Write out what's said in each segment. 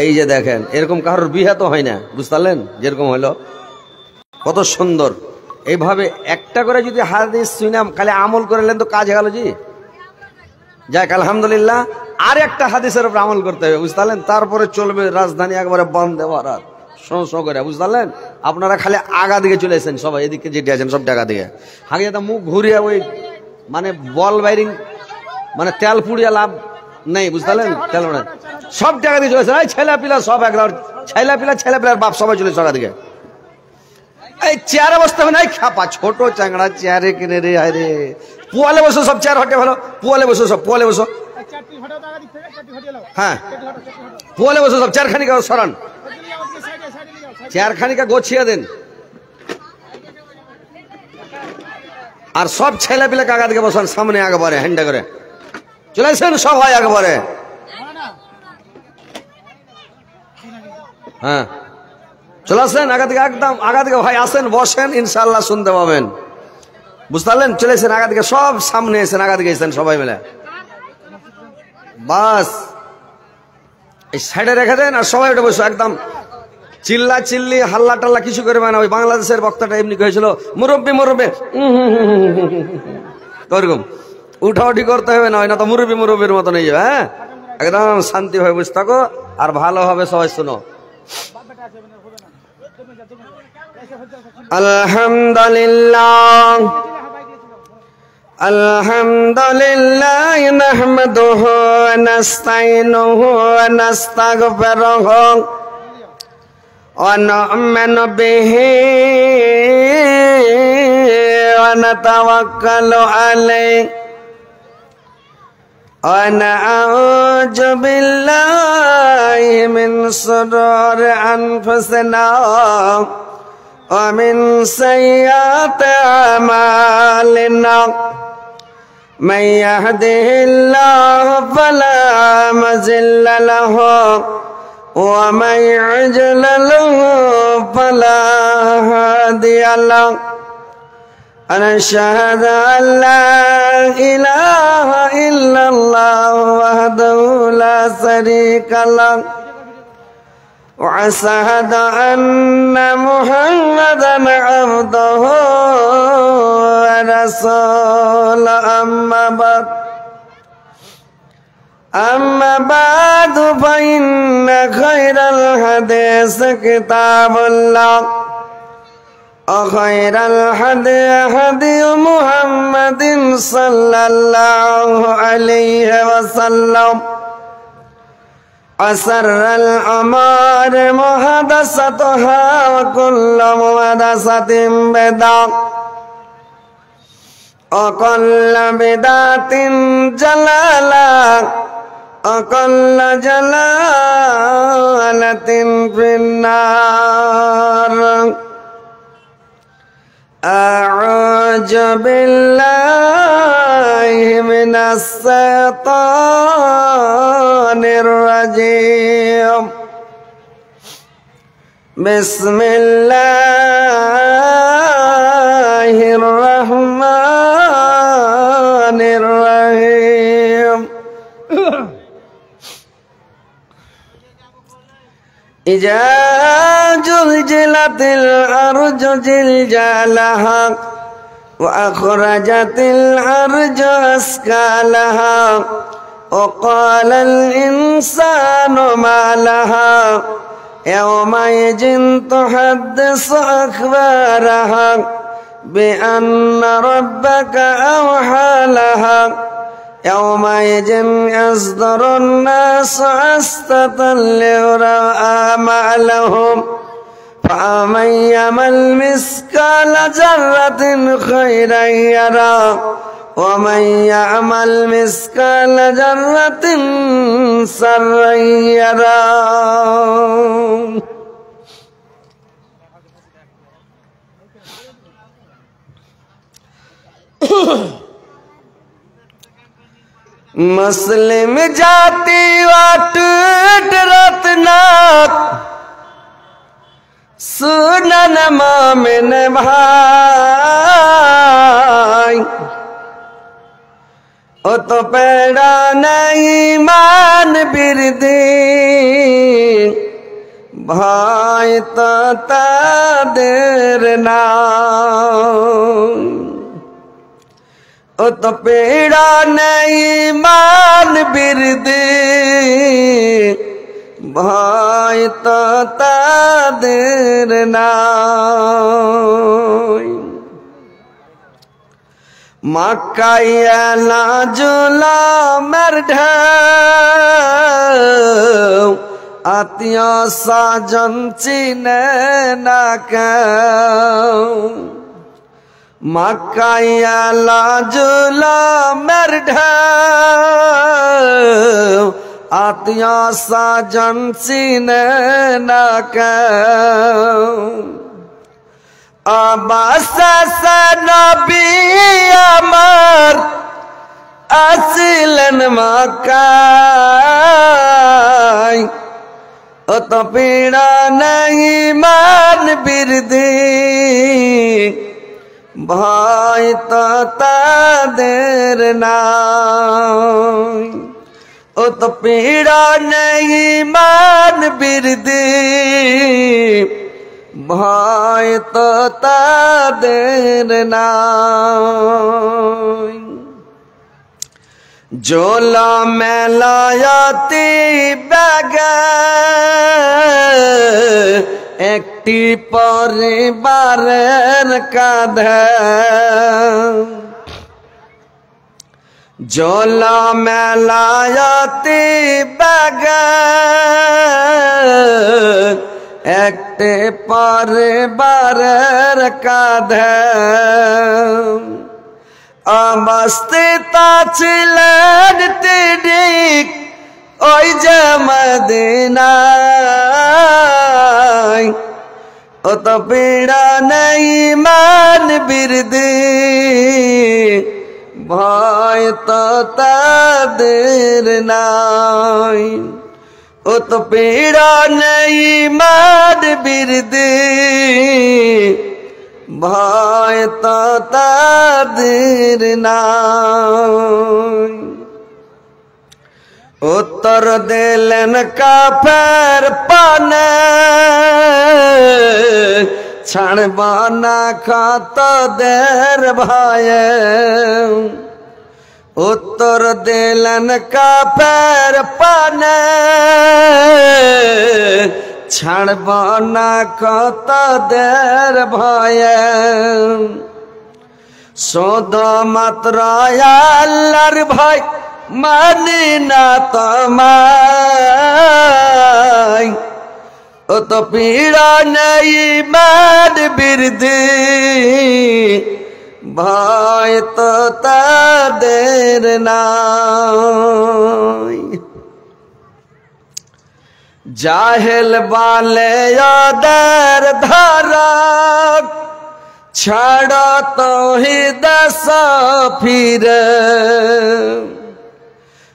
এই যে দেখেন, এরকম কারোর বিয়ে তো হয় না, বুঝতে পারলেন? যেরকম হলো কত সুন্দর। এইভাবে একটা করে যদি হাদিস শুনাম খালি আমল করলেন তো কাজ গেল জি। যাক আলহামদুলিল্লাহ, আর একটা হাদিসের উপর আমল করতে হবে, বুঝতে পারলেন? তারপরে চলবে রাজধানী একবারে বন্ধে ভরা শো করে, বুঝতে পারলেন? আপনারা খালি আগা দিকে চলে এসেছেন সবাই, এদিকে যেটি আছেন সব টাকা দিকে আগে তো মুখ ঘুরিয়ে ওই মানে বল বাইরিং মানে তেল পুড়িয়ে লাভ নেই, বুঝতে পারলেন? তেল সব টাকা দিয়ে চলেছে, এই ছেলে পিলা সব একবার ছেলে পিলার বাপ সবাই চলেছে টাকা দিকে। এই চেয়ারে বসতে হবে না, খাপা ছোট চাংড়া চেয়ারে কিনে রে, আরে পোয়ালে বসো, সব চেয়ার হটে ভালো, পোয়ালে বসো, সব পোয়ালে বসো, হ্যাঁ পোয়ালে বসো সব, চেয়ারখানিকা সরান, চেয়ারখানিকা গোছিয়ে দেন। আর সব ছেলে পিলে কাকা দিকে বসান সামনে একবারে হ্যান্ডা করে চলে আসেন সবাই একবারে, হ্যাঁ চলে আসেন আগা দিকে, একদম আগা দিকে ভাই আসেন, বসেন, ইনশাল্লাহ শুনতে পাবেন, বুঝতে পারলেন? চলে এসেন আগা দিকে, সব সামনে এসেন, আগা দিকে এসেন সবাই মিলে, বাস এই সাইডে রেখে দেন আর সবাই উঠে বসো। একদম চিল্লা চিল্লি হাল্লা টাল্লা কিছু করবে না। ওই বাংলাদেশের বক্তাটা এমনি করেছিল, মুরব্বী মুরব্বী ওরকম উঠাউঠি করতে হবে না, না তো মুরব্বীর মতো নেই যাবে। হ্যাঁ একদম শান্তি হয়ে বসে থাকো আর ভালো হবে, সবাই শোনো। আলহামদুলিল্লাহ আলহামদুলিল্লাহ নাহমাদুহু ওয়া নাস্তাইনুহু ওয়া নাস্তাগফিরুহু ওয়া নু'মিনু বিহি ওয়া নাতাওয়াক্কালু আলাইহি ওয়া না'উযু বিল্লাহি মিন শুরুরি আনফুসিনা ওয়া মিন সাইয়্যাতি আমালিনা মান ইয়াহদিহিল্লাহু ফালা মুযিল্লা লাহু ওয়া মান ইউদ্লিলহু ফালা হাদিয়া লাহু। أشهد أن لا إله إلا الله وحده لا شريك له وأشهد أن محمدا عبده ورسوله أما بعد فإن خير الحديث كتاب الله وخير الهدي هدي محمد صلى الله عليه وسلم وشر الأمور محدثاتها وكل محدثة بدعة وكل بدعة ضلالة وكل ضلالة في النار. أعوذ بالله من الشيطان الرجيم. بسم الله الرحمن الرحيم. إذا زلزلت الأرض زلزالها وأخرجت الأرض أثقالها وقال الإنسان ما لها يومئذ تحدث أخبارها بأن ربك أوحى لها يومئذ يصدر الناس أشتاتا ليروا أعمالهم فمن يعمل مثقال ذرة خيرا يره ومن يعمل مثقال ذرة شرا يره. मुस्लिम जाति वाट रत्नाक सुनन मोमिन भाई ओ तो पेड़ा नहीं मान बिरदी হয়তো তাদের নাম ও তো পীড়া নেই মান বিরদে হয়তো তাদের নাম মক্কায়লা জুলামের ঢেউ আত্মীয় স্বজন চিনে না কেউ মক্কায়লা জুলামের ঢেউ আত্মীয় স্বজন চিনে না কেউ অবশেষ নবী আমার আসিলেন মক্কায় ও তো পীড়া নেই মান বিরদি ভয় তো তাদের নাই ও তো পীড়া নেই মান বিরদি ভয় তো তাদের নাই জোলা মেলায়াতি বাগে একটি পরিবারের কাঁধে জোলা মেলায়াতি বাগে একটি পরিবারের কাঁধে অবস্থিত ছিলেন তিনি ওই যে মদিনায় ও তো পীড়া নেই মান বিরদি ভয় তো তাদের নাই ও তো পীড়া নেই মান বিরদি ভয় তো তাদের নাই উত্তর দিলেন কাফের পানে ছাড়ব না কতদের ভয়ে উত্তর দিলেন কাফের পানে ছাড়ব না কতদের ভয়ে শুধুমাত্র আল্লাহর ভয় মানি না তোমায় ও তো পীড়া নেই মান বিরদি ভয় তো তাদের নাই জাহেল বালে ওদের ধারা ছাড়া তৌহিদ ফিরে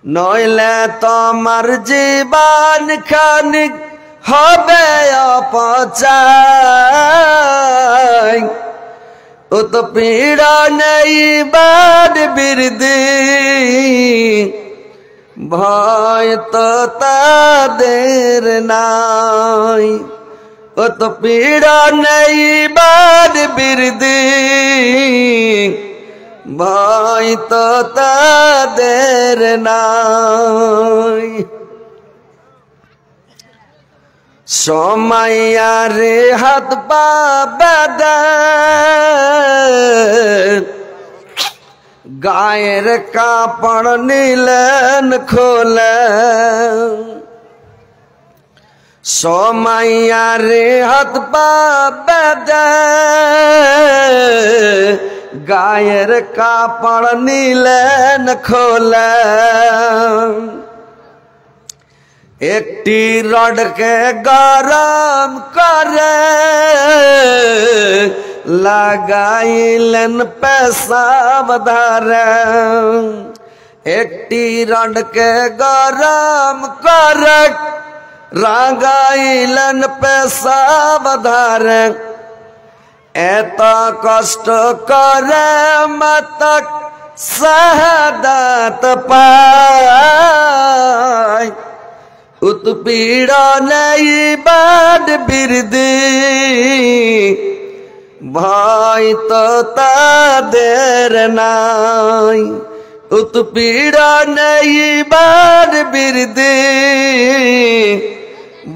নইলে তোমার জীবন খানিক হবে অপচয় ও তো পীড়া নেই মান বিরদি ভয় তো তাদের নাই ও তো পীড়া নেই মান বিরদি ভয় তো তাদের নাই সময়রে হাত পা বাঁধা গায়ের কাপড় নিলেন খোলে সময়রে হাত পা বাঁধা গায়ের কাপড় নিলেন খোলে একটি রডকে গরম করে লাগাইলেন পেশাব ধারে একটি রডকে গরম করে লাগাইলেন পেশাব ধারে এত কষ্ট করে মাতক শাহাদাত পায় উৎপীড়নে বাদ বিরদি ভয় তো তাদের নাই। উৎপীড়নে বাদ বিরদি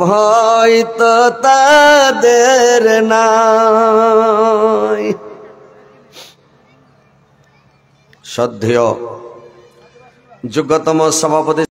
ভয় তো তাদের নাই। শ্রদ্ধেয় যোগ্যতম সভাপতি